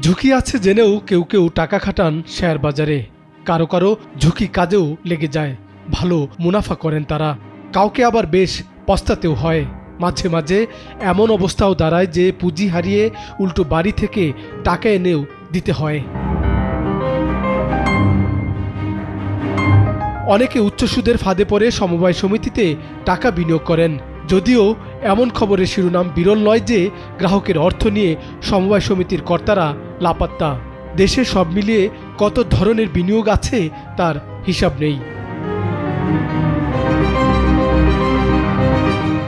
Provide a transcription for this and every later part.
ঝুঁকি আছে জেনেও কেউ কেউ টাকা খাটান শেয়ার বাজারে, কারো কারো ঝুঁকি কাজেও লেগে যায়, ভালো মুনাফা করেন তারা। কাউকে আবার বেশ পস্তাতেও হয়। মাঝে মাঝে এমন অবস্থাও দাঁড়ায় যে পুঁজি হারিয়ে উল্টো বাড়ি থেকে টাকা এনেও দিতে হয়। অনেকে উচ্চ সুদের ফাঁদে পড়ে সমবায় সমিতিতে টাকা বিনিয়োগ করেন। যদিও এমন খবরের শিরোনাম বিরল নয় যে গ্রাহকের অর্থ নিয়ে সমবায় সমিতির কর্তারা লাপাত্তা। দেশে সব মিলিয়ে কত ধরনের বিনিয়োগ আছে তার হিসাব নেই।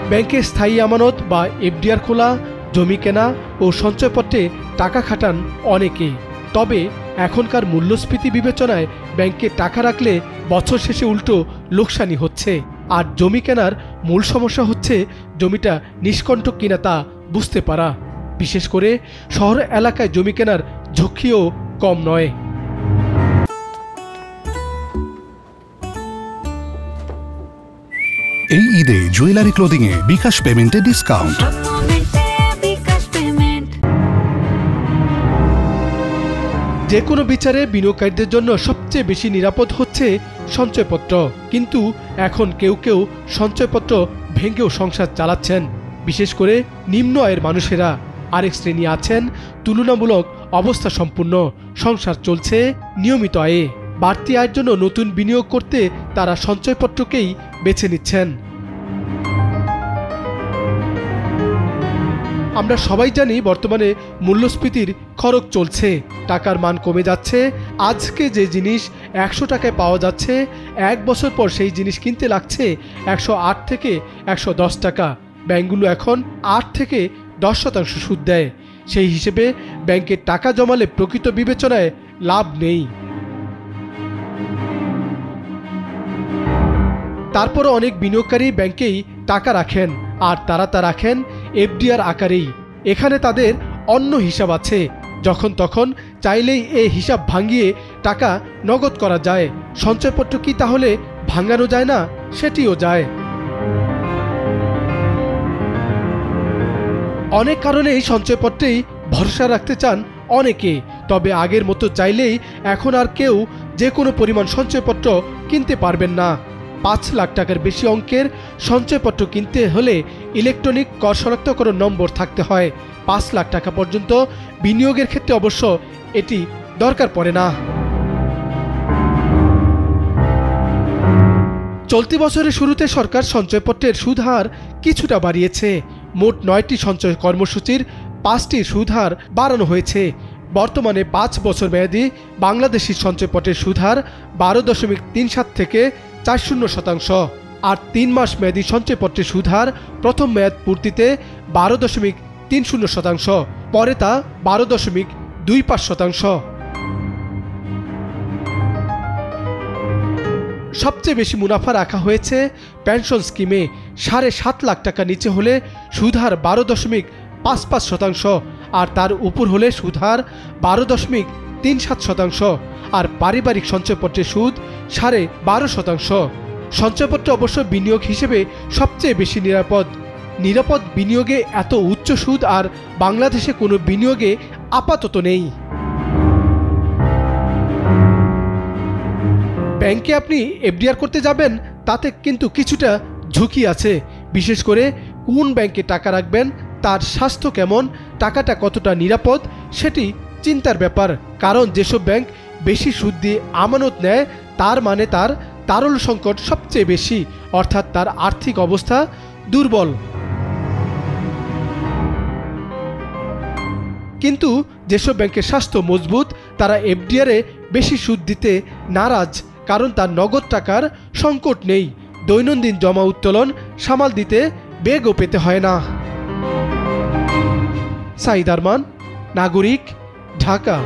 ব্যাংকে স্থায়ী আমানত বা এফডিআর খোলা, জমি কেনা ও সঞ্চয়পত্রে টাকা খাটান অনেকে। তবে এখনকার মূল্যস্ফীতি বিবেচনায় ব্যাংকে টাকা রাখলে বছর শেষে উল্টো লোকসানি হচ্ছে। আর জমি কেনার মূল সমস্যা হচ্ছে জমিটা নিষ্কণ্টক কিনা তা বুঝতে পারা। বিশেষ করে শহর এলাকায় জমি কেনার ঝুঁকিও কম নয়। এই ঈদে জুয়েলারি ক্লোদিং এ বিকাশ পেমেন্টে ডিসকাউন্ট। যে কোনো বিচারে বিনিয়োগকারীদের জন্য সবচেয়ে বেশি নিরাপদ হচ্ছে সঞ্চয়পত্র। কিন্তু এখন কেউ কেউ সঞ্চয়পত্র ভেঙেও সংসার চালাচ্ছেন, বিশেষ করে নিম্ন আয়ের মানুষেরা। আরেক শ্রেণী আছেন তুলনামূলক অবস্থা সম্পন্ন, সংসার চলছে নিয়মিত আয়ে। বাড়তি আয়ের জন্য নতুন বিনিয়োগ করতে তারা সঞ্চয়পত্রকেই বেছে নিচ্ছেন। আমরা সবাই জানি বর্তমানে মূল্যস্ফীতির খরচ চলছে, টাকার মান কমে যাচ্ছে। আজকে যে জিনিস 100 টাকায় পাওয়া যাচ্ছে, 1 বছর পর সেই জিনিস কিনতে লাগছে 108 থেকে 110 টাকা। ব্যাংকগুলো এখন 8 থেকে 10% সুদ দেয়। সেই হিসেবে ব্যাংকে টাকা জমালে প্রকৃত বিবেচনায় লাভ নেই। তারপরও অনেক বিনিয়োগকারী ব্যাংকেই টাকা রাখেন, আর তারা তা রাখেন এফডিআর আকারেই। এখানে তাদের অন্য হিসাব আছে, যখন তখন চাইলেই এই হিসাব ভাঙিয়ে টাকা নগদ করা যায়। সঞ্চয়পত্র কি তাহলে ভাঙানো যায় না? সেটিও যায়। অনেক কারণেই সঞ্চয়পত্রেই ভরসা রাখতে চান অনেকে। তবে আগের মতো চাইলেই এখন আর কেউ যে কোনো পরিমাণ সঞ্চয়পত্র কিনতে পারবেন না। 5 লাখ টাকার বেশি অঙ্কের সঞ্চয়পত্র কিনতে হলে ইলেকট্রনিক কর শনাক্তকরণ নম্বর থাকতে হয়। 5 লাখ টাকা পর্যন্ত বিনিয়োগের ক্ষেত্রে অবশ্য এটি দরকার পড়ে না। চলতি বছরের শুরুতে সরকার সঞ্চয়পত্রের সুদ হার কিছুটা বাড়িয়েছে। মোট 9টি সঞ্চয় কর্মসূচির 5টির সুদ হার বাড়ানো হয়েছে। বর্তমানে 5 বছর মেয়াদী বাংলাদেশি সঞ্চয়পত্রের সুদ হার 12.37 থেকে 40%, আর 3 মাস মেয়াদী সঞ্চয়পত্রের সুদ হার প্রথম মেয়াদ পূর্তিতে 12.30%, পরে তা 12.25%। সবচেয়ে বেশি মুনাফা রাখা হয়েছে পেনশন স্কিমে। 7.5 লাখ টাকা নিচে হলে সুদ হার 12.55%, আর তার উপর হলে সুদ হার 12.37%, আর পারিবারিক সঞ্চয়পত্রের সুদ 12.5%। সঞ্চয়পত্র অবশ্য বিনিয়োগ হিসেবে সবচেয়ে বেশি নিরাপদ বিনিয়োগে এত উচ্চ সুদ আর বাংলাদেশে কোনো বিনিয়োগে আপাতত নেই। ব্যাংকে আপনি এফডিআর করতে যাবেন, তাতে কিন্তু কিছুটা ঝুঁকি আছে। বিশেষ করে কোন ব্যাংকে টাকা রাখবেন, তার স্বাস্থ্য কেমন, টাকাটা কতটা নিরাপদ, সেটি চিন্তার ব্যাপার। কারণ যেসব ব্যাংক বেশি সুদ দিয়ে আমানত নেয়, তার মানে তার তারল সংকট সবচেয়ে বেশি, অর্থাৎ তার আর্থিক অবস্থা দুর্বল। কিন্তু যেসব ব্যাংকের স্বাস্থ্য মজবুত, তারা এফডিআরে বেশি সুদ দিতে নারাজ, কারণ তার নগদ টাকার সংকট নেই। দৈনন্দিন জমা উত্তোলন সামাল দিতে বেগও পেতে হয় না। সাইদ আরমান, নাগরিক, ঢাকা।